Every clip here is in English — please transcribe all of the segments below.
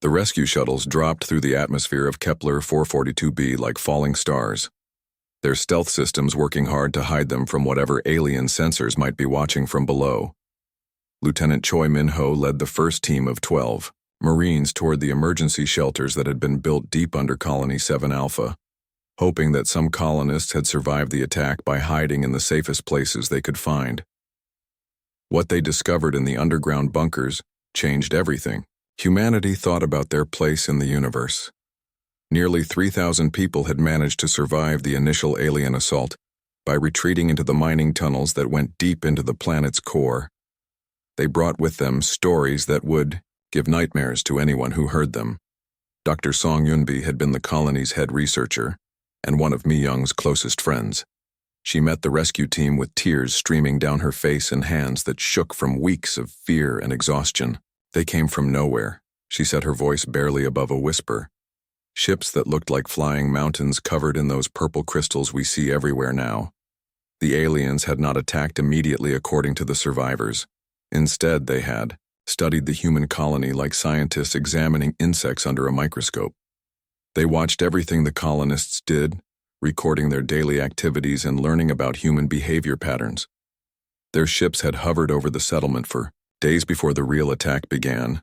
The rescue shuttles dropped through the atmosphere of Kepler 442b like falling stars, their stealth systems working hard to hide them from whatever alien sensors might be watching from below. Lieutenant Choi Min-ho led the first team of 12 Marines toward the emergency shelters that had been built deep under Colony 7 Alpha, hoping that some colonists had survived the attack by hiding in the safest places they could find. What they discovered in the underground bunkers changed everything. Humanity thought about their place in the universe. Nearly 3,000 people had managed to survive the initial alien assault by retreating into the mining tunnels that went deep into the planet's core. They brought with them stories that would give nightmares to anyone who heard them. Dr. Song Yunbi had been the colony's head researcher and one of Mi Young's closest friends. She met the rescue team with tears streaming down her face and hands that shook from weeks of fear and exhaustion. They came from nowhere, she said, her voice barely above a whisper. Ships that looked like flying mountains covered in those purple crystals we see everywhere now. The aliens had not attacked immediately according to the survivors. Instead, they had studied the human colony like scientists examining insects under a microscope. They watched everything the colonists did, recording their daily activities and learning about human behavior patterns. Their ships had hovered over the settlement for days before the real attack began.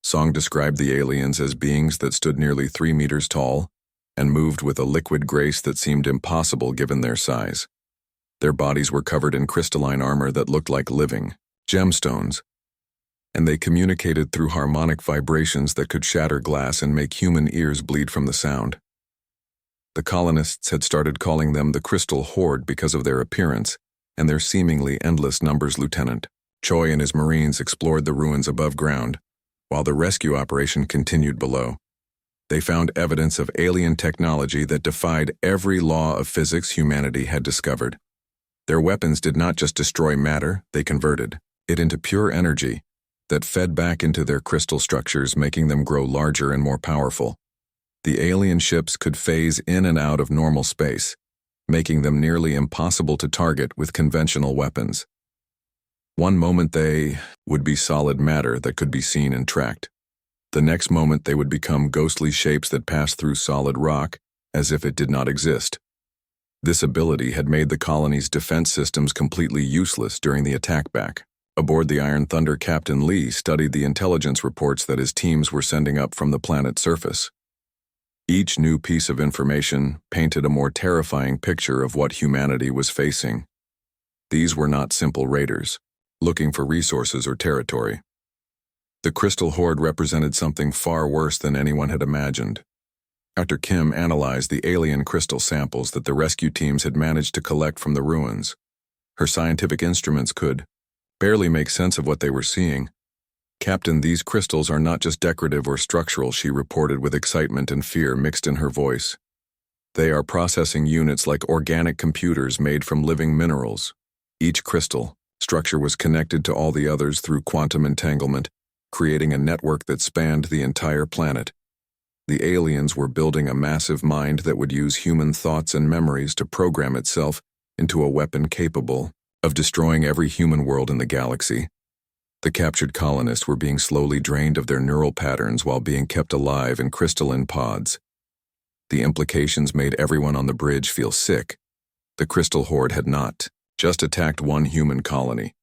Song described the aliens as beings that stood nearly 3 meters tall and moved with a liquid grace that seemed impossible given their size. Their bodies were covered in crystalline armor that looked like living gemstones, and they communicated through harmonic vibrations that could shatter glass and make human ears bleed from the sound. The colonists had started calling them the Crystal Horde because of their appearance and their seemingly endless numbers. Lieutenant Choi and his Marines explored the ruins above ground, while the rescue operation continued below. They found evidence of alien technology that defied every law of physics humanity had discovered. Their weapons did not just destroy matter, they converted it into pure energy that fed back into their crystal structures, making them grow larger and more powerful. The alien ships could phase in and out of normal space, making them nearly impossible to target with conventional weapons. One moment they would be solid matter that could be seen and tracked. The next moment they would become ghostly shapes that passed through solid rock as if it did not exist. This ability had made the colony's defense systems completely useless during the attack back. Aboard the Iron Thunder, Captain Lee studied the intelligence reports that his teams were sending up from the planet's surface. Each new piece of information painted a more terrifying picture of what humanity was facing. These were not simple raiders, looking for resources or territory. The Crystal Horde represented something far worse than anyone had imagined. Dr. Kim analyzed the alien crystal samples that the rescue teams had managed to collect from the ruins. Her scientific instruments could barely make sense of what they were seeing. "Captain, these crystals are not just decorative or structural," she reported with excitement and fear mixed in her voice. "They are processing units like organic computers made from living minerals. Each crystal structure was connected to all the others through quantum entanglement, creating a network that spanned the entire planet. The aliens were building a massive mind that would use human thoughts and memories to program itself into a weapon capable of destroying every human world in the galaxy." The captured colonists were being slowly drained of their neural patterns while being kept alive in crystalline pods. The implications made everyone on the bridge feel sick. The Crystal Horde had not just attacked one human colony.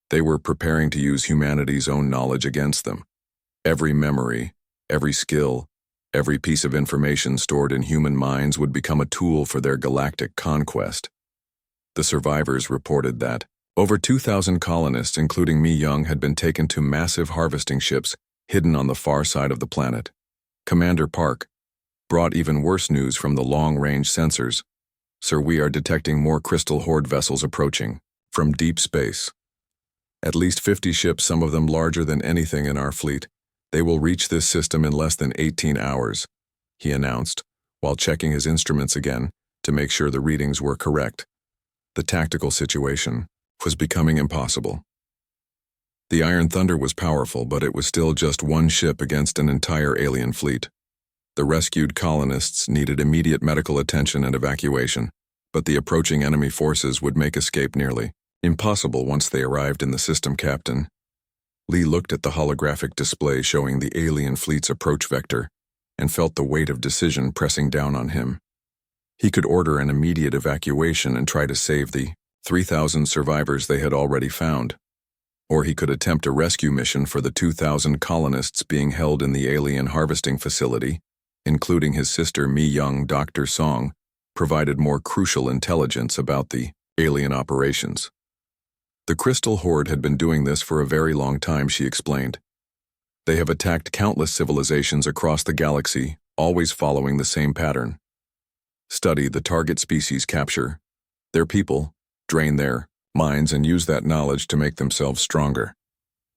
They were preparing to use humanity's own knowledge against them. Every memory, every skill, every piece of information stored in human minds would become a tool for their galactic conquest. The survivors reported that over 2,000 colonists, including Mi Young, had been taken to massive harvesting ships hidden on the far side of the planet. Commander Park brought even worse news from the long-range sensors. "Sir, we are detecting more Crystal Horde vessels approaching from deep space. At least 50 ships, some of them larger than anything in our fleet. They will reach this system in less than 18 hours, he announced, while checking his instruments again to make sure the readings were correct. The tactical situation was becoming impossible. The Iron Thunder was powerful, but it was still just one ship against an entire alien fleet. The rescued colonists needed immediate medical attention and evacuation, but the approaching enemy forces would make escape nearly impossible once they arrived in the system. "Captain, Lee looked at the holographic display showing the alien fleet's approach vector and felt the weight of decision pressing down on him. He could order an immediate evacuation and try to save the 3,000 survivors they had already found, or he could attempt a rescue mission for the 2,000 colonists being held in the alien harvesting facility, including his sister Mi-young. Dr. Song provided more crucial intelligence about the alien operations. The Crystal Horde had been doing this for a very long time, she explained. They have attacked countless civilizations across the galaxy, always following the same pattern. Study the target species, capture their people, drain their minds, and use that knowledge to make themselves stronger.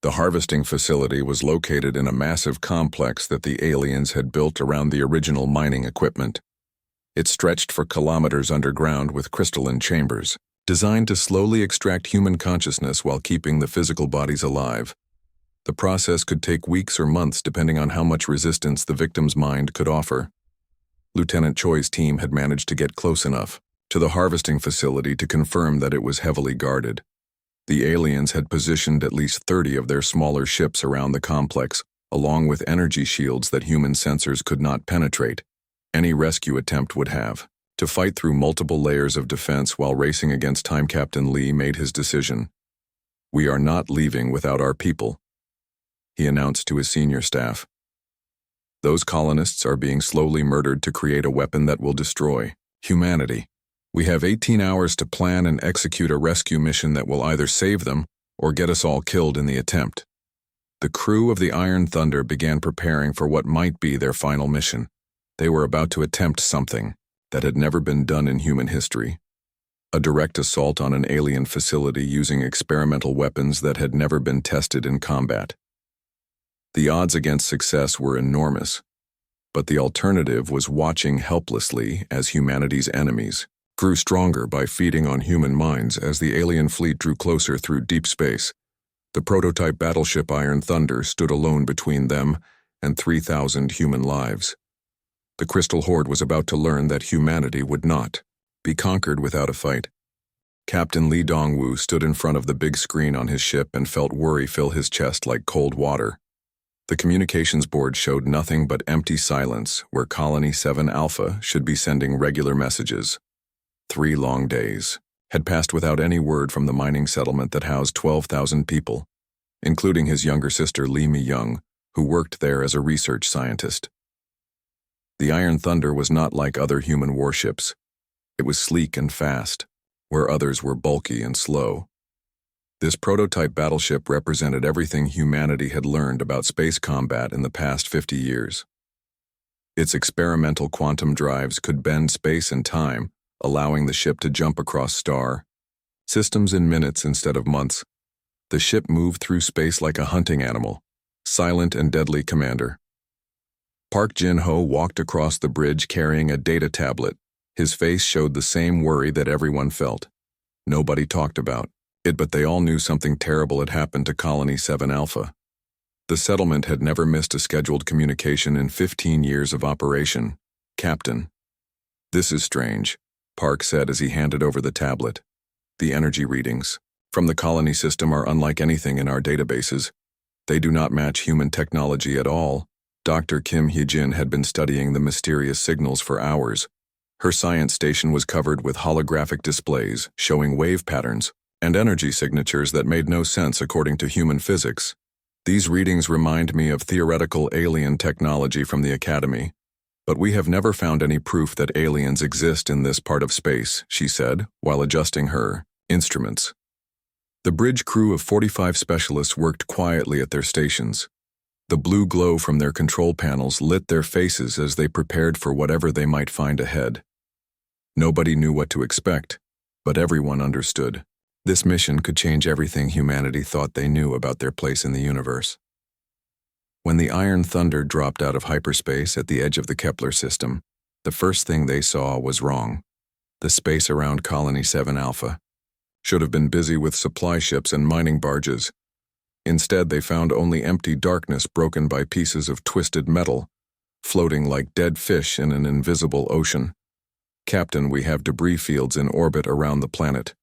The harvesting facility was located in a massive complex that the aliens had built around the original mining equipment. It stretched for kilometers underground with crystalline chambers, designed to slowly extract human consciousness while keeping the physical bodies alive. The process could take weeks or months depending on how much resistance the victim's mind could offer. Lieutenant Choi's team had managed to get close enough to the harvesting facility to confirm that it was heavily guarded. The aliens had positioned at least 30 of their smaller ships around the complex, along with energy shields that human sensors could not penetrate. Any rescue attempt would have to fight through multiple layers of defense while racing against time. Captain Lee made his decision. "We are not leaving without our people," he announced to his senior staff. "Those colonists are being slowly murdered to create a weapon that will destroy humanity. We have 18 hours to plan and execute a rescue mission that will either save them or get us all killed in the attempt." The crew of the Iron Thunder began preparing for what might be their final mission. They were about to attempt something that had never been done in human history. A direct assault on an alien facility using experimental weapons that had never been tested in combat. The odds against success were enormous, but the alternative was watching helplessly as humanity's enemies grew stronger by feeding on human minds as the alien fleet drew closer through deep space. The prototype battleship Iron Thunder stood alone between them and 3,000 human lives. The Crystal Horde was about to learn that humanity would not be conquered without a fight. Captain Lee Dongwu stood in front of the big screen on his ship and felt worry fill his chest like cold water. The communications board showed nothing but empty silence where Colony 7 Alpha should be sending regular messages. 3 long days had passed without any word from the mining settlement that housed 12,000 people, including his younger sister Lee Mi-young, who worked there as a research scientist. The Iron Thunder was not like other human warships. It was sleek and fast, where others were bulky and slow. This prototype battleship represented everything humanity had learned about space combat in the past 50 years. Its experimental quantum drives could bend space and time, allowing the ship to jump across star systems in minutes instead of months. The ship moved through space like a hunting animal, silent and deadly, Commander. Park Jin-ho walked across the bridge carrying a data tablet. His face showed the same worry that everyone felt. Nobody talked about it, but they all knew something terrible had happened to Colony 7 Alpha. The settlement had never missed a scheduled communication in 15 years of operation. "Captain, this is strange," Park said as he handed over the tablet. "The energy readings from the colony system are unlike anything in our databases. They do not match human technology at all." Dr. Kim Hee-jin had been studying the mysterious signals for hours. Her science station was covered with holographic displays showing wave patterns and energy signatures that made no sense according to human physics. "These readings remind me of theoretical alien technology from the Academy, but we have never found any proof that aliens exist in this part of space," she said, while adjusting her instruments. The bridge crew of 45 specialists worked quietly at their stations. The blue glow from their control panels lit their faces as they prepared for whatever they might find ahead. Nobody knew what to expect, but everyone understood. This mission could change everything humanity thought they knew about their place in the universe. When the Iron Thunder dropped out of hyperspace at the edge of the Kepler system, the first thing they saw was wrong. The space around Colony 7 Alpha should have been busy with supply ships and mining barges. Instead, they found only empty darkness broken by pieces of twisted metal, floating like dead fish in an invisible ocean. "Captain, we have debris fields in orbit around the planet."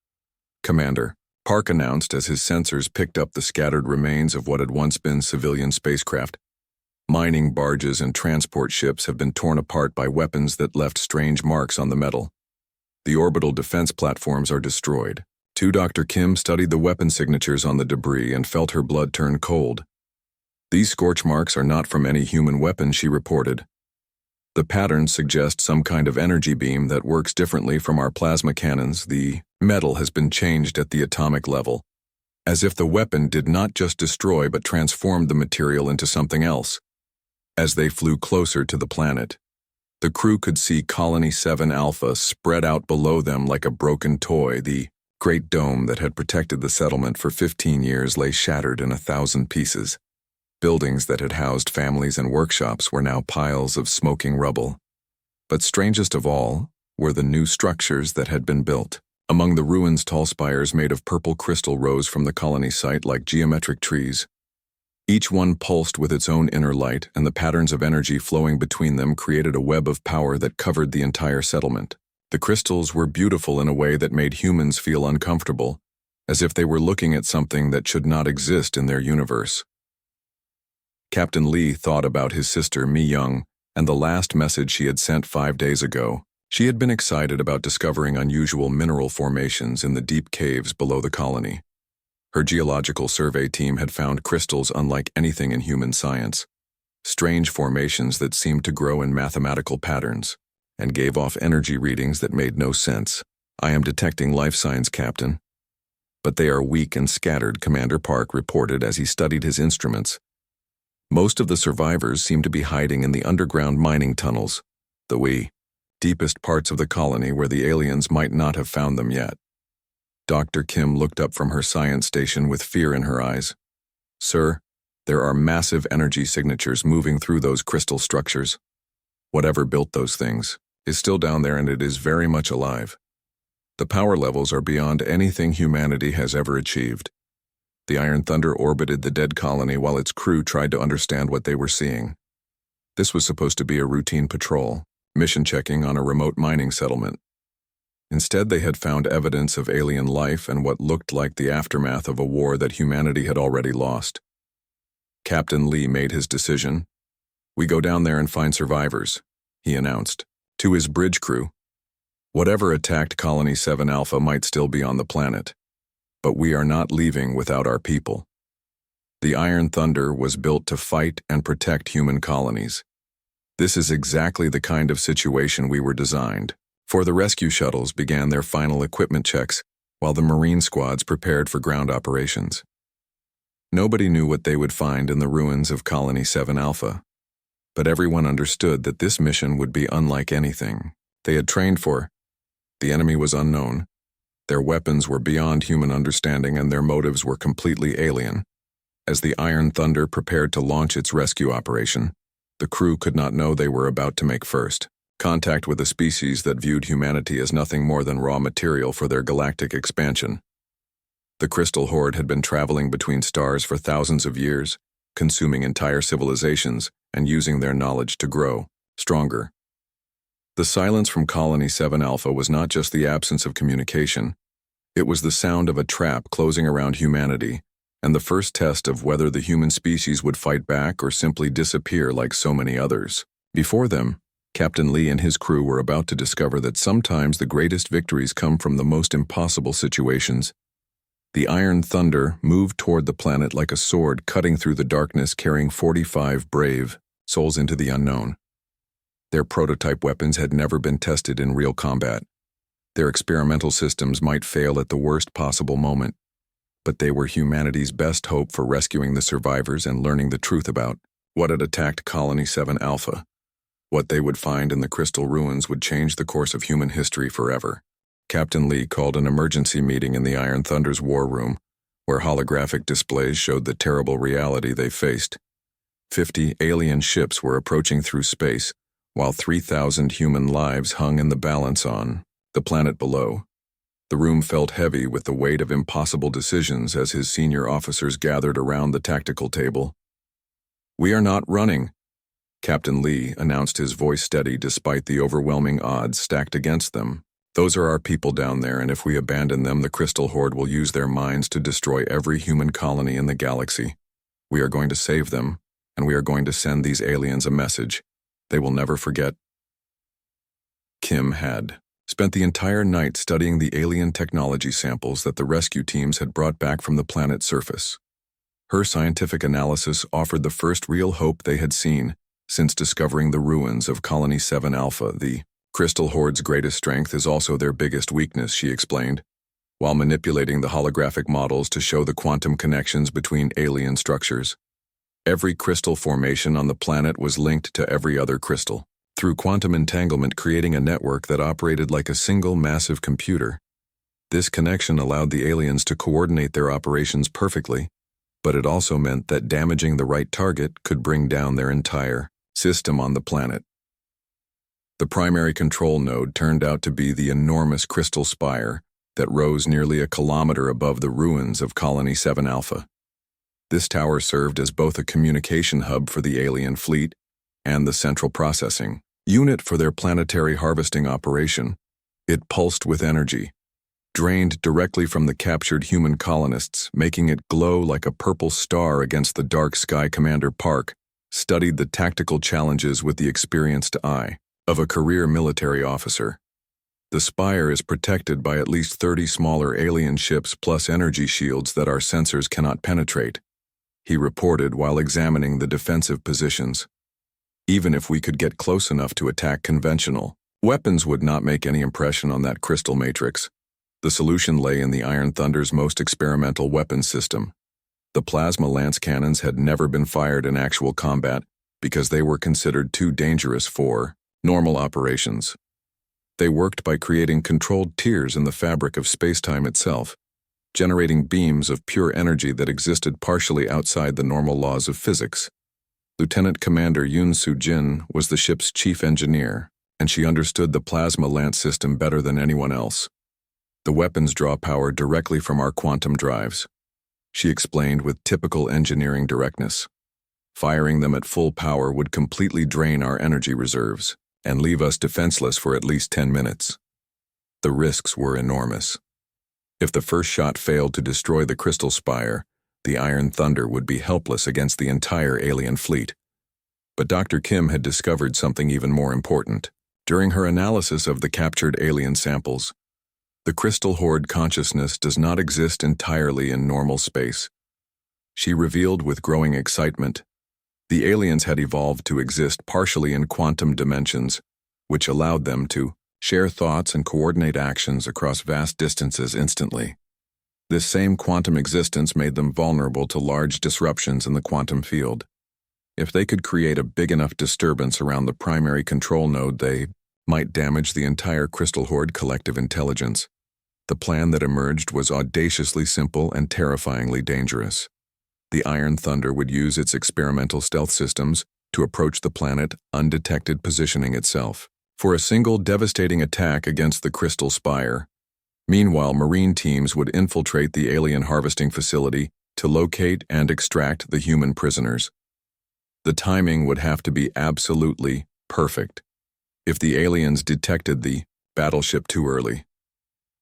"Commander," Park announced as his sensors picked up the scattered remains of what had once been civilian spacecraft. Mining barges and transport ships have been torn apart by weapons that left strange marks on the metal. The orbital defense platforms are destroyed. Dr. Kim studied the weapon signatures on the debris and felt her blood turn cold. These scorch marks are not from any human weapon, she reported. The patterns suggest some kind of energy beam that works differently from our plasma cannons. The metal has been changed at the atomic level, as if the weapon did not just destroy but transformed the material into something else. As they flew closer to the planet, the crew could see Colony 7 Alpha spread out below them like a broken toy. The great dome that had protected the settlement for 15 years lay shattered in 1,000 pieces. Buildings that had housed families and workshops were now piles of smoking rubble. But strangest of all were the new structures that had been built. Among the ruins, tall spires made of purple crystal rose from the colony site like geometric trees. Each one pulsed with its own inner light, and the patterns of energy flowing between them created a web of power that covered the entire settlement. The crystals were beautiful in a way that made humans feel uncomfortable, as if they were looking at something that should not exist in their universe. Captain Lee thought about his sister, Mi Young, and the last message she had sent 5 days ago. She had been excited about discovering unusual mineral formations in the deep caves below the colony. Her geological survey team had found crystals unlike anything in human science, strange formations that seemed to grow in mathematical patterns, and gave off energy readings that made no sense. "I am detecting life signs, Captain. But they are weak and scattered," Commander Park reported as he studied his instruments. Most of the survivors seemed to be hiding in the underground mining tunnels, the deepest parts of the colony where the aliens might not have found them yet. Dr. Kim looked up from her science station with fear in her eyes. "Sir, there are massive energy signatures moving through those crystal structures. Whatever built those things is still down there, and it is very much alive. The power levels are beyond anything humanity has ever achieved." The Iron Thunder orbited the dead colony while its crew tried to understand what they were seeing. This was supposed to be a routine patrol, mission checking on a remote mining settlement. Instead, they had found evidence of alien life and what looked like the aftermath of a war that humanity had already lost. Captain Lee made his decision. "We go down there and find survivors," he announced to his bridge crew. "Whatever attacked Colony 7 Alpha might still be on the planet. But we are not leaving without our people." The Iron Thunder was built to fight and protect human colonies. This is exactly the kind of situation we were designed for. The rescue shuttles began their final equipment checks, while the Marine squads prepared for ground operations. Nobody knew what they would find in the ruins of Colony 7 Alpha, but everyone understood that this mission would be unlike anything they had trained for. The enemy was unknown. Their weapons were beyond human understanding, and their motives were completely alien. As the Iron Thunder prepared to launch its rescue operation, the crew could not know they were about to make first contact with a species that viewed humanity as nothing more than raw material for their galactic expansion. The crystal horde had been traveling between stars for thousands of years, consuming entire civilizations and using their knowledge to grow stronger. The silence from Colony 7 Alpha was not just the absence of communication. It was the sound of a trap closing around humanity, and the first test of whether the human species would fight back or simply disappear like so many others. Before them, Captain Lee and his crew were about to discover that sometimes the greatest victories come from the most impossible situations. The Iron Thunder moved toward the planet like a sword cutting through the darkness, carrying 45 brave souls into the unknown. Their prototype weapons had never been tested in real combat. Their experimental systems might fail at the worst possible moment, but they were humanity's best hope for rescuing the survivors and learning the truth about what had attacked Colony 7 Alpha. What they would find in the crystal ruins would change the course of human history forever. Captain Lee called an emergency meeting in the Iron Thunder's war room, where holographic displays showed the terrible reality they faced. 50 alien ships were approaching through space, while 3,000 human lives hung in the balance on the planet below. The room felt heavy with the weight of impossible decisions as his senior officers gathered around the tactical table. "We are not running," Captain Lee announced, his voice steady despite the overwhelming odds stacked against them. Those are our people down there, and if we abandon them, the Crystal Horde will use their minds to destroy every human colony in the galaxy. We are going to save them, and we are going to send these aliens a message they will never forget. Kim had spent the entire night studying the alien technology samples that the rescue teams had brought back from the planet's surface. Her scientific analysis offered the first real hope they had seen since discovering the ruins of Colony 7 Alpha. The Crystal Horde's greatest strength is also their biggest weakness, she explained, while manipulating the holographic models to show the quantum connections between alien structures. Every crystal formation on the planet was linked to every other crystal, through quantum entanglement, creating a network that operated like a single massive computer. This connection allowed the aliens to coordinate their operations perfectly, but it also meant that damaging the right target could bring down their entire system on the planet. The primary control node turned out to be the enormous crystal spire that rose nearly a kilometer above the ruins of Colony 7 Alpha. This tower served as both a communication hub for the alien fleet and the central processing unit for their planetary harvesting operation. It pulsed with energy, drained directly from the captured human colonists, making it glow like a purple star against the dark sky. Commander Park studied the tactical challenges with the experienced eye of a career military officer. The spire is protected by at least 30 smaller alien ships plus energy shields that our sensors cannot penetrate, he reported while examining the defensive positions. Even if we could get close enough to attack, conventional weapons would not make any impression on that crystal matrix. The solution lay in the Iron Thunder's most experimental weapons system. The plasma lance cannons had never been fired in actual combat because they were considered too dangerous for normal operations. They worked by creating controlled tears in the fabric of space-time itself, generating beams of pure energy that existed partially outside the normal laws of physics. Lieutenant Commander Yoon Soo-jin was the ship's chief engineer, and she understood the plasma lance system better than anyone else. The weapons draw power directly from our quantum drives, she explained with typical engineering directness. Firing them at full power would completely drain our energy reserves and leave us defenseless for at least 10 minutes. The risks were enormous. If the first shot failed to destroy the crystal spire, the Iron Thunder would be helpless against the entire alien fleet. But Dr. Kim had discovered something even more important. During her analysis of the captured alien samples, the Crystal Horde consciousness does not exist entirely in normal space. She revealed with growing excitement, the aliens had evolved to exist partially in quantum dimensions, which allowed them to share thoughts and coordinate actions across vast distances instantly. This same quantum existence made them vulnerable to large disruptions in the quantum field. If they could create a big enough disturbance around the primary control node, they might damage the entire Crystal Horde collective intelligence. The plan that emerged was audaciously simple and terrifyingly dangerous. The Iron Thunder would use its experimental stealth systems to approach the planet undetected, positioning itself for a single devastating attack against the Crystal Spire. Meanwhile, Marine teams would infiltrate the alien harvesting facility to locate and extract the human prisoners. The timing would have to be absolutely perfect. If the aliens detected the battleship too early,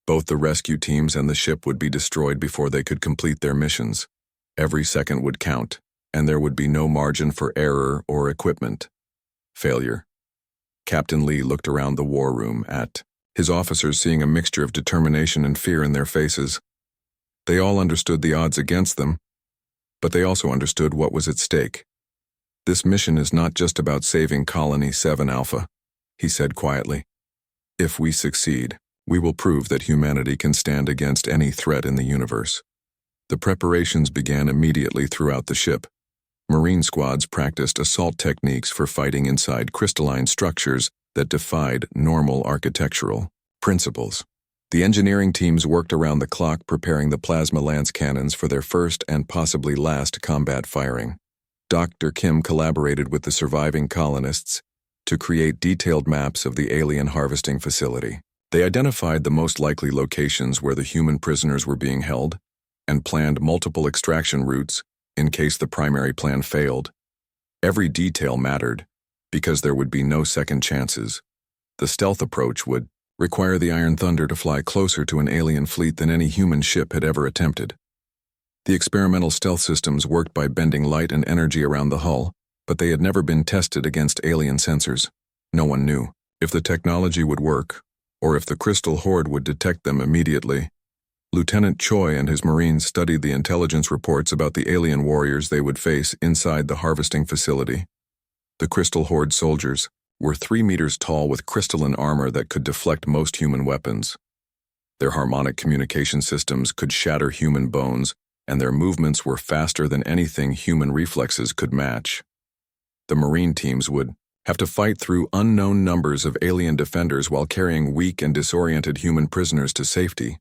both the rescue teams and the ship would be destroyed before they could complete their missions. Every second would count, and there would be no margin for error or equipment failure. Captain Lee looked around the war room at his officers, seeing a mixture of determination and fear in their faces. They all understood the odds against them, but they also understood what was at stake. This mission is not just about saving Colony 7 Alpha, he said quietly. If we succeed, we will prove that humanity can stand against any threat in the universe. The preparations began immediately throughout the ship. Marine squads practiced assault techniques for fighting inside crystalline structures that defied normal architectural principles. The engineering teams worked around the clock, preparing the plasma lance cannons for their first and possibly last combat firing. Dr. Kim collaborated with the surviving colonists to create detailed maps of the alien harvesting facility. They identified the most likely locations where the human prisoners were being held and planned multiple extraction routes in case the primary plan failed. Every detail mattered, because there would be no second chances. The stealth approach would require the Iron Thunder to fly closer to an alien fleet than any human ship had ever attempted. The experimental stealth systems worked by bending light and energy around the hull, but they had never been tested against alien sensors. No one knew if the technology would work, or if the Crystal Horde would detect them immediately. Lieutenant Choi and his Marines studied the intelligence reports about the alien warriors they would face inside the harvesting facility. The Crystal Horde soldiers were 3 meters tall with crystalline armor that could deflect most human weapons. Their harmonic communication systems could shatter human bones, and their movements were faster than anything human reflexes could match. The Marine teams would have to fight through unknown numbers of alien defenders while carrying weak and disoriented human prisoners to safety.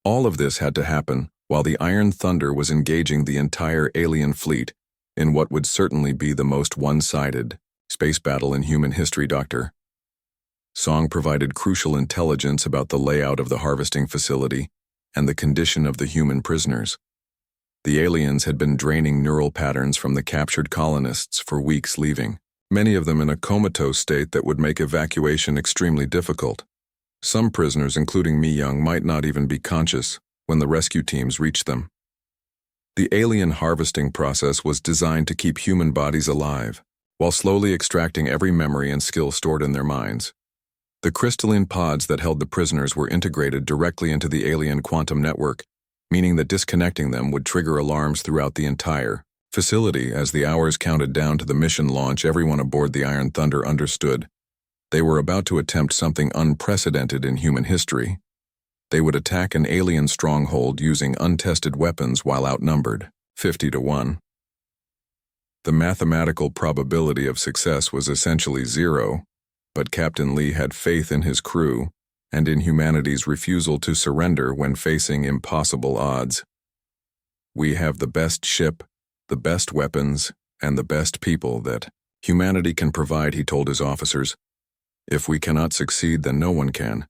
All of this had to happen while the Iron Thunder was engaging the entire alien fleet in what would certainly be the most one-sided space battle in human history. Dr. Song provided crucial intelligence about the layout of the harvesting facility and the condition of the human prisoners. The aliens had been draining neural patterns from the captured colonists for weeks, leaving many of them in a comatose state that would make evacuation extremely difficult. Some prisoners, including Mi Young, might not even be conscious when the rescue teams reached them. The alien harvesting process was designed to keep human bodies alive, while slowly extracting every memory and skill stored in their minds. The crystalline pods that held the prisoners were integrated directly into the alien quantum network, meaning that disconnecting them would trigger alarms throughout the entire facility. As the hours counted down to the mission launch, everyone aboard the Iron Thunder understood they were about to attempt something unprecedented in human history. They would attack an alien stronghold using untested weapons while outnumbered 50-1. The mathematical probability of success was essentially zero, but Captain Lee had faith in his crew and in humanity's refusal to surrender when facing impossible odds. "We have the best ship, the best weapons, and the best people that humanity can provide," he told his officers. "If we cannot succeed, then no one can.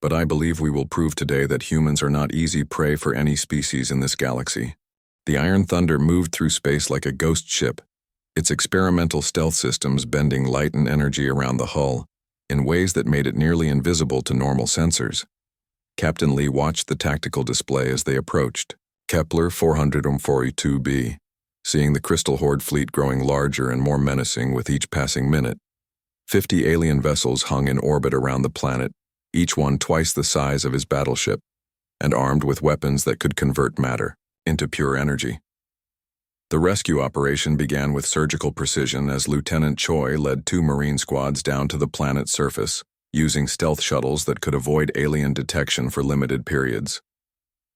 But I believe we will prove today that humans are not easy prey for any species in this galaxy." The Iron Thunder moved through space like a ghost ship, its experimental stealth systems bending light and energy around the hull in ways that made it nearly invisible to normal sensors. Captain Lee watched the tactical display as they approached Kepler 442b, seeing the Crystal Horde fleet growing larger and more menacing with each passing minute. 50 alien vessels hung in orbit around the planet, each one twice the size of his battleship, and armed with weapons that could convert matter into pure energy. The rescue operation began with surgical precision as Lieutenant Choi led 2 Marine squads down to the planet's surface, using stealth shuttles that could avoid alien detection for limited periods.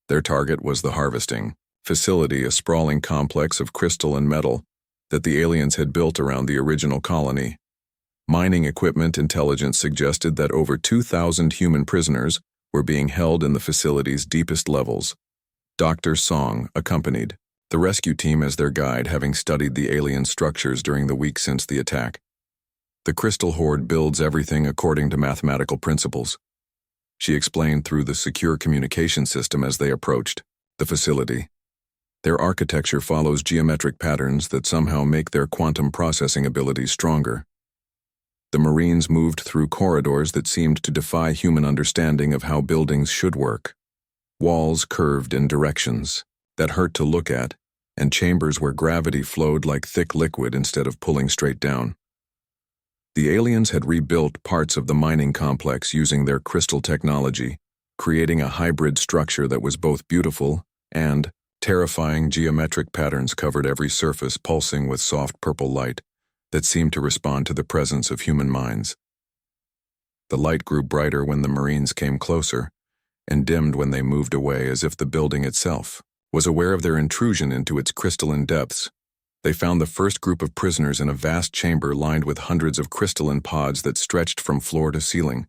Their target was the harvesting facility, a sprawling complex of crystal and metal that the aliens had built around the original colony. Mining equipment intelligence suggested that over 2,000 human prisoners were being held in the facility's deepest levels. Dr. Song accompanied the rescue team as their guide, having studied the alien structures during the week since the attack. "The Crystal Horde builds everything according to mathematical principles," she explained through the secure communication system as they approached the facility. "Their architecture follows geometric patterns that somehow make their quantum processing abilities stronger." The Marines moved through corridors that seemed to defy human understanding of how buildings should work. Walls curved in directions that hurt to look at, and chambers where gravity flowed like thick liquid instead of pulling straight down. The aliens had rebuilt parts of the mining complex using their crystal technology, creating a hybrid structure that was both beautiful and terrifying. Geometric patterns covered every surface, pulsing with soft purple light that seemed to respond to the presence of human minds. The light grew brighter when the Marines came closer, and dimmed when they moved away, as if the building itself was aware of their intrusion into its crystalline depths. They found the first group of prisoners in a vast chamber lined with hundreds of crystalline pods that stretched from floor to ceiling.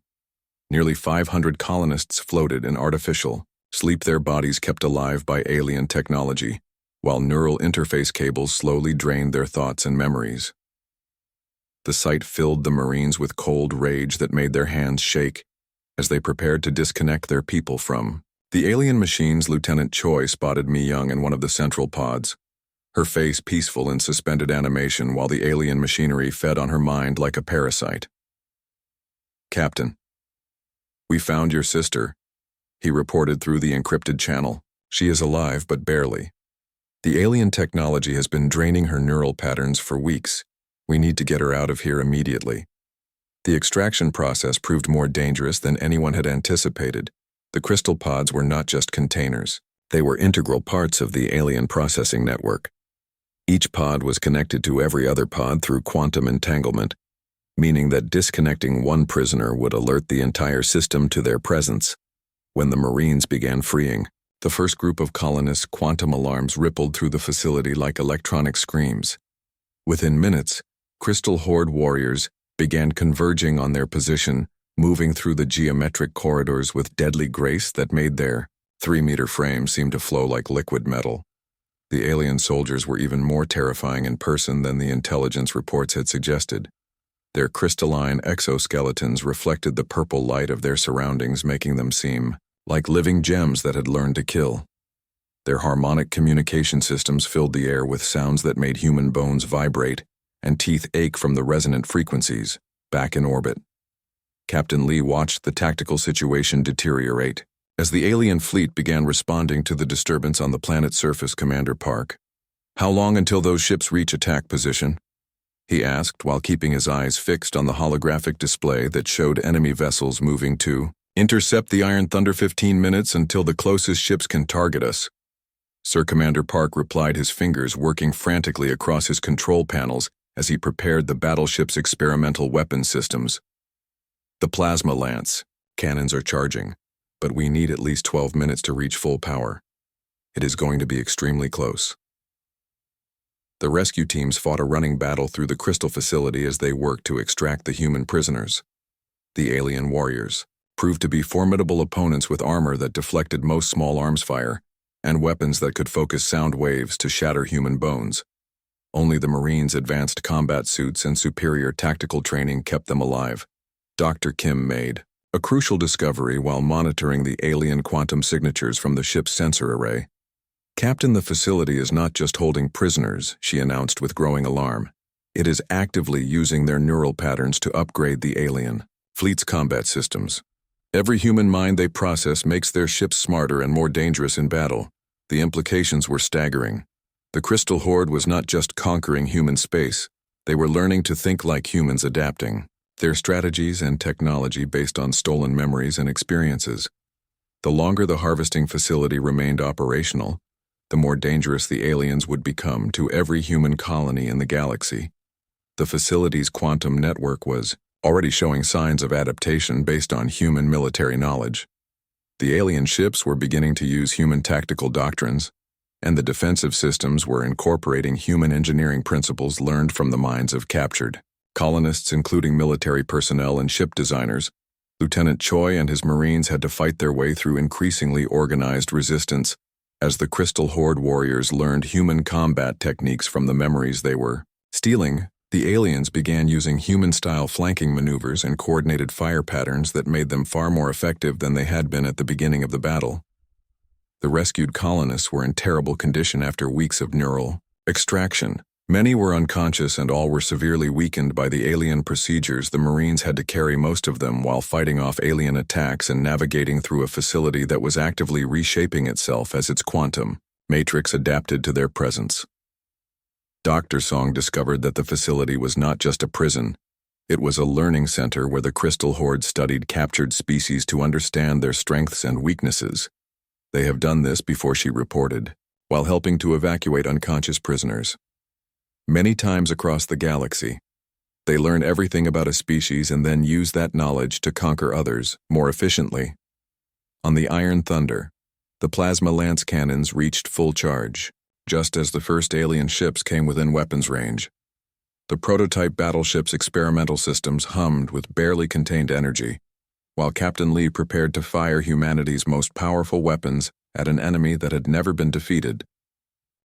Nearly 500 colonists floated in artificial sleep, their bodies kept alive by alien technology, while neural interface cables slowly drained their thoughts and memories. The sight filled the Marines with cold rage that made their hands shake as they prepared to disconnect their people from the alien machines. Lieutenant Choi spotted Mi Young in one of the central pods, her face peaceful in suspended animation while the alien machinery fed on her mind like a parasite. "Captain," "We found your sister," he reported through the encrypted channel. "She is alive, but barely. The alien technology has been draining her neural patterns for weeks. We need to get her out of here immediately." The extraction process proved more dangerous than anyone had anticipated. The crystal pods were not just containers. They were integral parts of the alien processing network. Each pod was connected to every other pod through quantum entanglement, meaning that disconnecting one prisoner would alert the entire system to their presence. When the Marines began freeing, the first group of colonists' quantum alarms rippled through the facility like electronic screams. Within minutes, Crystal Horde warriors began converging on their position, moving through the geometric corridors with deadly grace that made their 3-meter frame seem to flow like liquid metal. The alien soldiers were even more terrifying in person than the intelligence reports had suggested. Their crystalline exoskeletons reflected the purple light of their surroundings, making them seem like living gems that had learned to kill. Their harmonic communication systems filled the air with sounds that made human bones vibrate and teeth ache from the resonant frequencies. Back in orbit, Captain Lee watched the tactical situation deteriorate. As the alien fleet began responding to the disturbance on the planet's surface, Commander Park, "How long until those ships reach attack position?" he asked while keeping his eyes fixed on the holographic display that showed enemy vessels moving to intercept the Iron Thunder. 15 minutes until the closest ships can target us. Sir Commander Park replied, his fingers working frantically across his control panels as he prepared the battleship's experimental weapon systems. "The plasma lance cannons are charging, but we need at least 12 minutes to reach full power. It is going to be extremely close." The rescue teams fought a running battle through the crystal facility as they worked to extract the human prisoners. The alien warriors proved to be formidable opponents with armor that deflected most small arms fire and weapons that could focus sound waves to shatter human bones. Only the Marines' advanced combat suits and superior tactical training kept them alive. Dr. Kim made a crucial discovery while monitoring the alien quantum signatures from the ship's sensor array. "Captain, the facility is not just holding prisoners," she announced with growing alarm. "It is actively using their neural patterns to upgrade the alien fleet's combat systems. Every human mind they process makes their ships smarter and more dangerous in battle." The implications were staggering. The Crystal Horde was not just conquering human space, they were learning to think like humans, adapting their strategies and technology based on stolen memories and experiences. The longer the harvesting facility remained operational, the more dangerous the aliens would become to every human colony in the galaxy. The facility's quantum network was already showing signs of adaptation based on human military knowledge. The alien ships were beginning to use human tactical doctrines, and the defensive systems were incorporating human engineering principles learned from the minds of captured colonists, including military personnel and ship designers. Lieutenant Choi and his Marines had to fight their way through increasingly organized resistance as the Crystal Horde warriors learned human combat techniques from the memories they were stealing. The aliens began using human-style flanking maneuvers and coordinated fire patterns that made them far more effective than they had been at the beginning of the battle. The rescued colonists were in terrible condition after weeks of neural extraction. Many were unconscious and all were severely weakened by the alien procedures. The Marines had to carry most of them while fighting off alien attacks and navigating through a facility that was actively reshaping itself as its quantum matrix adapted to their presence. Dr. Song discovered that the facility was not just a prison. It was a learning center where the Crystal Horde studied captured species to understand their strengths and weaknesses. "They have done this before," she reported, while helping to evacuate unconscious prisoners. "Many times across the galaxy, they learn everything about a species and then use that knowledge to conquer others more efficiently." On the Iron Thunder, the plasma lance cannons reached full charge, just as the first alien ships came within weapons range. The prototype battleship's experimental systems hummed with barely contained energy, while Captain Lee prepared to fire humanity's most powerful weapons at an enemy that had never been defeated.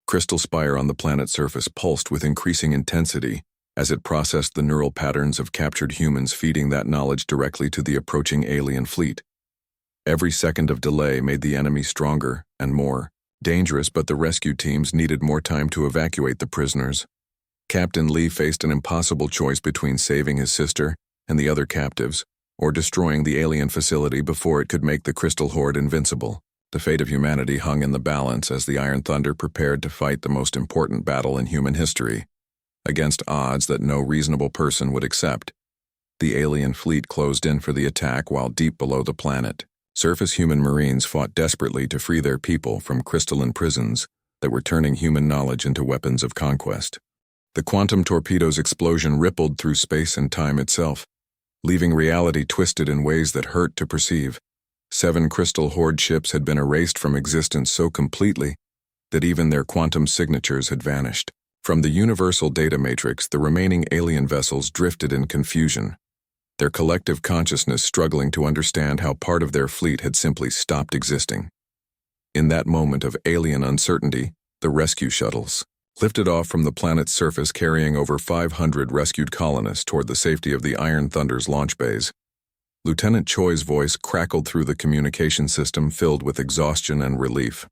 Crystal Spire on the planet's surface pulsed with increasing intensity as it processed the neural patterns of captured humans, feeding that knowledge directly to the approaching alien fleet. Every second of delay made the enemy stronger and more dangerous, but the rescue teams needed more time to evacuate the prisoners. Captain Lee faced an impossible choice between saving his sister and the other captives, or destroying the alien facility before it could make the Crystal Horde invincible. The fate of humanity hung in the balance as the Iron Thunder prepared to fight the most important battle in human history, against odds that no reasonable person would accept. The alien fleet closed in for the attack while deep below the planet. Surface human Marines fought desperately to free their people from crystalline prisons that were turning human knowledge into weapons of conquest. The quantum torpedo's explosion rippled through space and time itself, leaving reality twisted in ways that hurt to perceive. 7 Crystal Horde ships had been erased from existence so completely that even their quantum signatures had vanished. From the universal data matrix, the remaining alien vessels drifted in confusion, their collective consciousness struggling to understand how part of their fleet had simply stopped existing. In that moment of alien uncertainty, the rescue shuttles lifted off from the planet's surface, carrying over 500 rescued colonists toward the safety of the Iron Thunder's launch bays. Lieutenant Choi's voice crackled through the communication system, filled with exhaustion and relief.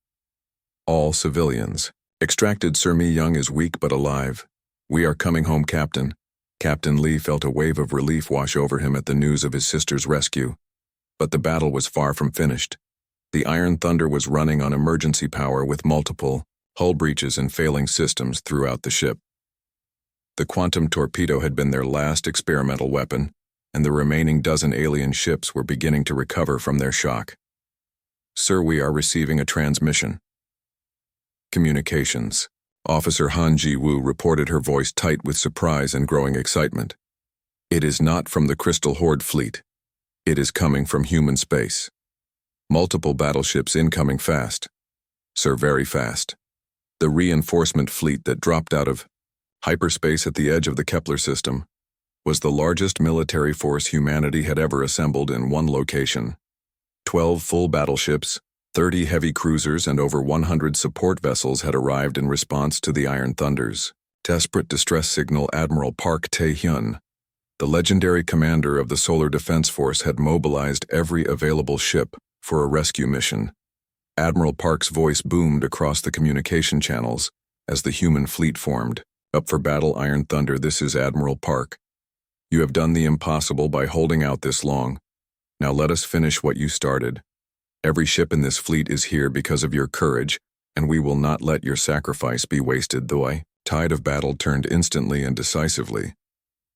All civilians. Extracted Sir Mi Young is weak but alive. We are coming home, Captain. Captain Lee felt a wave of relief wash over him at the news of his sister's rescue. But the battle was far from finished. The Iron Thunder was running on emergency power with multiple hull breaches and failing systems throughout the ship. The quantum torpedo had been their last experimental weapon, and the remaining dozen alien ships were beginning to recover from their shock. Sir, we are receiving a transmission. Communications. Officer Han Ji-woo reported, her voice tight with surprise and growing excitement. It is not from the Crystal Horde fleet. It is coming from human space. Multiple battleships incoming fast. Sir, very fast. The reinforcement fleet that dropped out of hyperspace at the edge of the Kepler system was the largest military force humanity had ever assembled in one location. 12 full battleships, 30 heavy cruisers, and over 100 support vessels had arrived in response to the Iron Thunder's desperate distress signal. Admiral Park Tae-hyun, the legendary commander of the Solar Defense Force, had mobilized every available ship for a rescue mission. Admiral Park's voice boomed across the communication channels as the human fleet formed. Up for battle, Iron Thunder, this is Admiral Park. You have done the impossible by holding out this long. Now let us finish what you started. Every ship in this fleet is here because of your courage, and we will not let your sacrifice be wasted. The tide of battle turned instantly and decisively.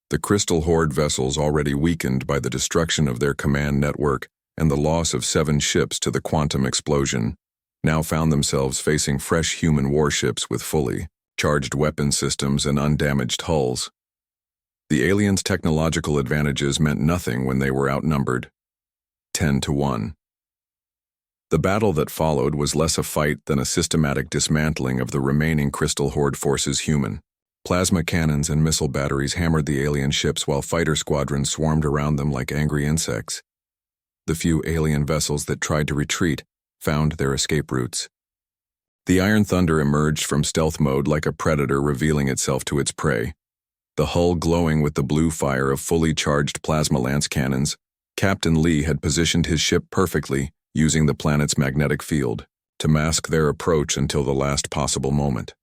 The Crystal Horde vessels, already weakened by the destruction of their command network and the loss of 7 ships to the quantum explosion, now found themselves facing fresh human warships with fully charged weapon systems and undamaged hulls. The aliens' technological advantages meant nothing when they were outnumbered 10-1. The battle that followed was less a fight than a systematic dismantling of the remaining Crystal Horde forces. Human plasma cannons and missile batteries hammered the alien ships while fighter squadrons swarmed around them like angry insects. The few alien vessels that tried to retreat found their escape routes. The Iron Thunder emerged from stealth mode like a predator revealing itself to its prey. The hull glowing with the blue fire of fully charged plasma lance cannons, Captain Lee had positioned his ship perfectly, using the planet's magnetic field to mask their approach until the last possible moment.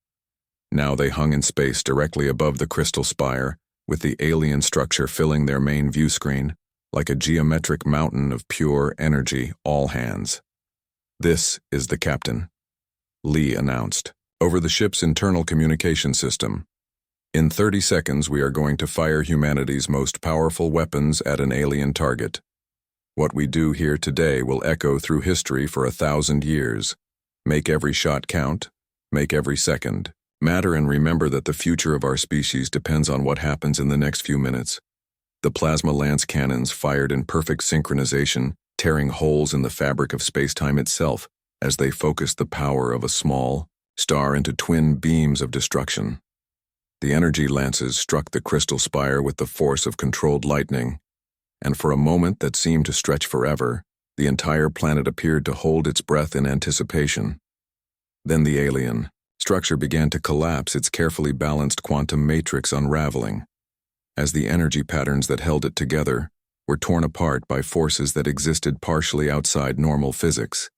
Now they hung in space directly above the crystal spire, with the alien structure filling their main view screen like a geometric mountain of pure energy. All hands. This is the captain, Lee announced, over the ship's internal communication system. In 30 seconds, we are going to fire humanity's most powerful weapons at an alien target. What we do here today will echo through history for 1,000 years. Make every shot count, make every second matter, and remember that the future of our species depends on what happens in the next few minutes. The plasma lance cannons fired in perfect synchronization, tearing holes in the fabric of space-time itself as they focused the power of a small star into twin beams of destruction. The energy lances struck the crystal spire with the force of controlled lightning, and for a moment that seemed to stretch forever, the entire planet appeared to hold its breath in anticipation. Then the alien structure began to collapse, its carefully balanced quantum matrix unraveling, as the energy patterns that held it together were torn apart by forces that existed partially outside normal physics.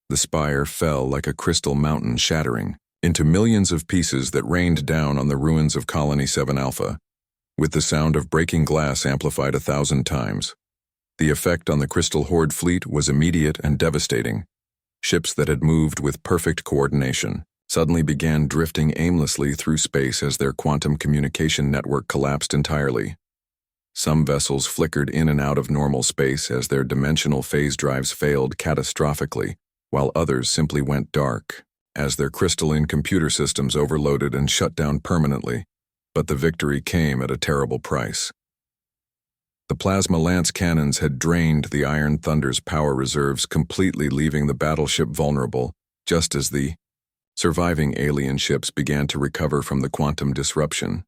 The spire fell like a crystal mountain, shattering into millions of pieces that rained down on the ruins of Colony 7 Alpha, with the sound of breaking glass amplified 1,000 times. The effect on the Crystal Horde fleet was immediate and devastating. Ships that had moved with perfect coordination suddenly began drifting aimlessly through space as their quantum communication network collapsed entirely. Some vessels flickered in and out of normal space as their dimensional phase drives failed catastrophically, while others simply went dark, as their crystalline computer systems overloaded and shut down permanently. But the victory came at a terrible price. The plasma lance cannons had drained the Iron Thunder's power reserves, completely leaving the battleship vulnerable, just as the surviving alien ships began to recover from the quantum disruption.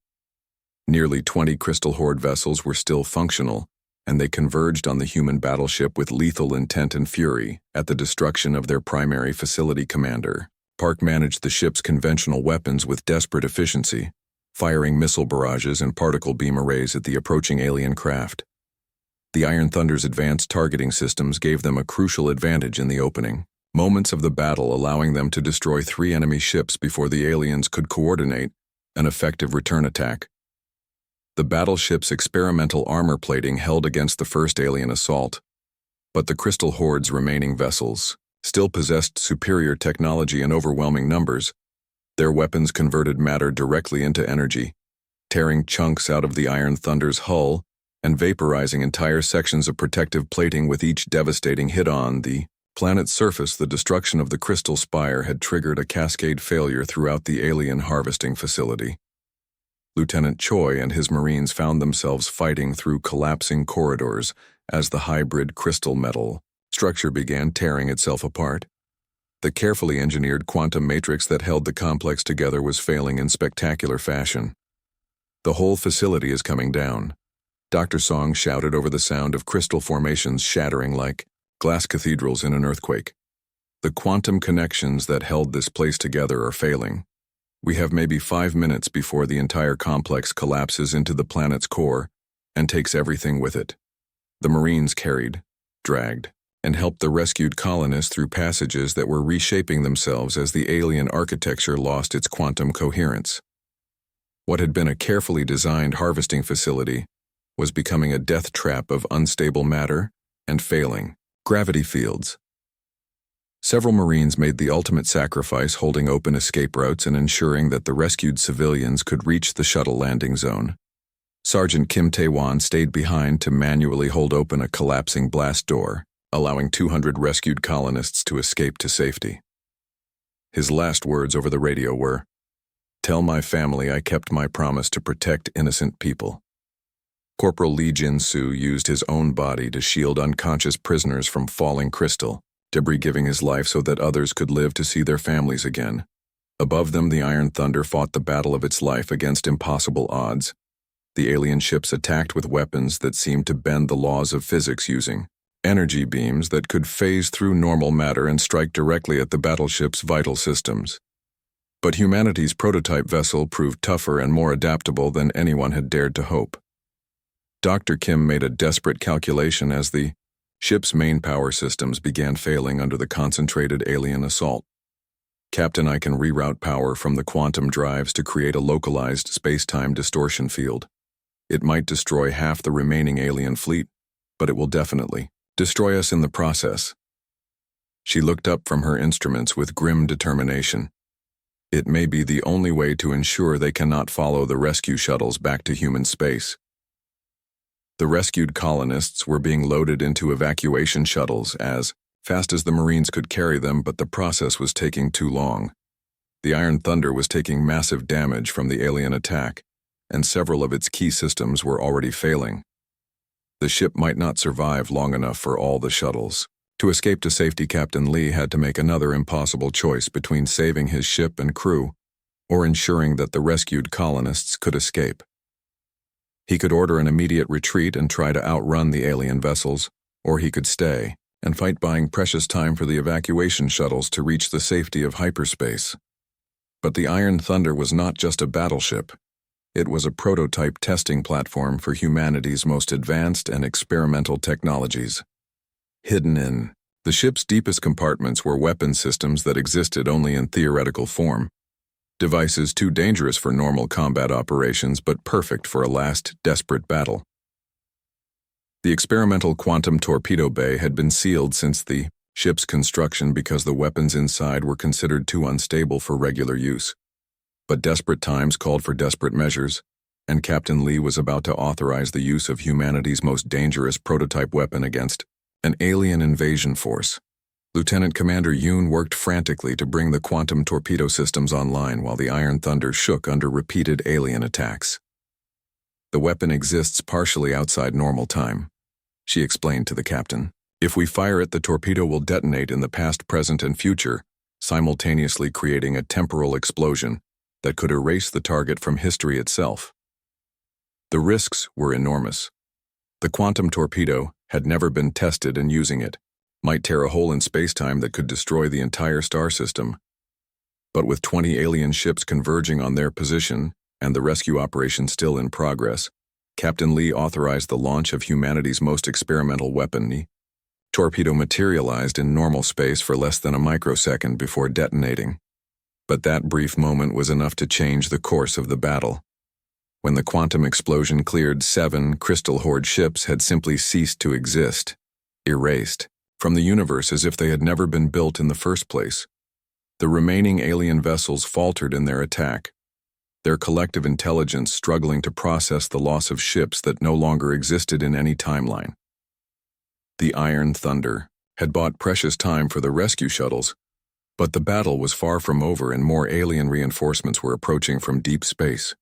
Nearly 20 Crystal Horde vessels were still functional, and they converged on the human battleship with lethal intent and fury at the destruction of their primary facility commander. Park managed the ship's conventional weapons with desperate efficiency, firing missile barrages and particle beam arrays at the approaching alien craft. The Iron Thunder's advanced targeting systems gave them a crucial advantage in the opening moments of the battle, allowing them to destroy 3 enemy ships before the aliens could coordinate an effective return attack. The battleship's experimental armor plating held against the first alien assault, but the Crystal Horde's remaining vessels still possessed superior technology and overwhelming numbers. Their weapons converted matter directly into energy, tearing chunks out of the Iron Thunder's hull and vaporizing entire sections of protective plating with each devastating hit on the planet's surface. The destruction of the Crystal Spire had triggered a cascade failure throughout the alien harvesting facility. Lieutenant Choi and his Marines found themselves fighting through collapsing corridors as the hybrid crystal metal structure began tearing itself apart. The carefully engineered quantum matrix that held the complex together was failing in spectacular fashion. "The whole facility is coming down," Dr. Song shouted over the sound of crystal formations shattering like glass cathedrals in an earthquake. "The quantum connections that held this place together are failing. We have maybe 5 minutes before the entire complex collapses into the planet's core and takes everything with it." The Marines carried, dragged, and helped the rescued colonists through passages that were reshaping themselves as the alien architecture lost its quantum coherence. What had been a carefully designed harvesting facility was becoming a death trap of unstable matter and failing gravity fields. Several Marines made the ultimate sacrifice, holding open escape routes and ensuring that the rescued civilians could reach the shuttle landing zone. Sergeant Kim Tae-won stayed behind to manually hold open a collapsing blast door, allowing 200 rescued colonists to escape to safety. His last words over the radio were, "Tell my family I kept my promise to protect innocent people." Corporal Lee Jin-soo used his own body to shield unconscious prisoners from falling crystal debris, giving his life so that others could live to see their families again. Above them, the Iron Thunder fought the battle of its life against impossible odds. The alien ships attacked with weapons that seemed to bend the laws of physics, using energy beams that could phase through normal matter and strike directly at the battleship's vital systems. But humanity's prototype vessel proved tougher and more adaptable than anyone had dared to hope. Dr. Kim made a desperate calculation as the ship's main power systems began failing under the concentrated alien assault. "Captain, I can reroute power from the quantum drives to create a localized space-time distortion field. It might destroy half the remaining alien fleet, but it will definitely destroy us in the process." She looked up from her instruments with grim determination. "It may be the only way to ensure they cannot follow the rescue shuttles back to human space." The rescued colonists were being loaded into evacuation shuttles as fast as the Marines could carry them, but the process was taking too long. The Iron Thunder was taking massive damage from the alien attack, and several of its key systems were already failing. The ship might not survive long enough for all the shuttles. To escape to safety, Captain Lee had to make another impossible choice between saving his ship and crew or ensuring that the rescued colonists could escape. He could order an immediate retreat and try to outrun the alien vessels, or he could stay and fight, buying precious time for the evacuation shuttles to reach the safety of hyperspace. But the Iron Thunder was not just a battleship. It was a prototype testing platform for humanity's most advanced and experimental technologies. Hidden in the ship's deepest compartments were weapon systems that existed only in theoretical form. Devices too dangerous for normal combat operations, but perfect for a last, desperate battle. The experimental quantum torpedo bay had been sealed since the ship's construction because the weapons inside were considered too unstable for regular use. But desperate times called for desperate measures, and Captain Lee was about to authorize the use of humanity's most dangerous prototype weapon against an alien invasion force. Lieutenant Commander Yoon worked frantically to bring the quantum torpedo systems online while the Iron Thunder shook under repeated alien attacks. The weapon exists partially outside normal time, she explained to the captain. If we fire it, the torpedo will detonate in the past, present, and future, simultaneously creating a temporal explosion that could erase the target from history itself. The risks were enormous. The quantum torpedo had never been tested, and using it might tear a hole in spacetime that could destroy the entire star system. But with 20 alien ships converging on their position and the rescue operation still in progress, Captain Lee authorized the launch of humanity's most experimental weapon. The torpedo materialized in normal space for less than a microsecond before detonating. But that brief moment was enough to change the course of the battle. When the quantum explosion cleared, 7 Crystal Horde ships had simply ceased to exist, erased from the universe as if they had never been built in the first place. The remaining alien vessels faltered in their attack, their collective intelligence struggling to process the loss of ships that no longer existed in any timeline. The Iron Thunder had bought precious time for the rescue shuttles, but the battle was far from over and more alien reinforcements were approaching from deep space.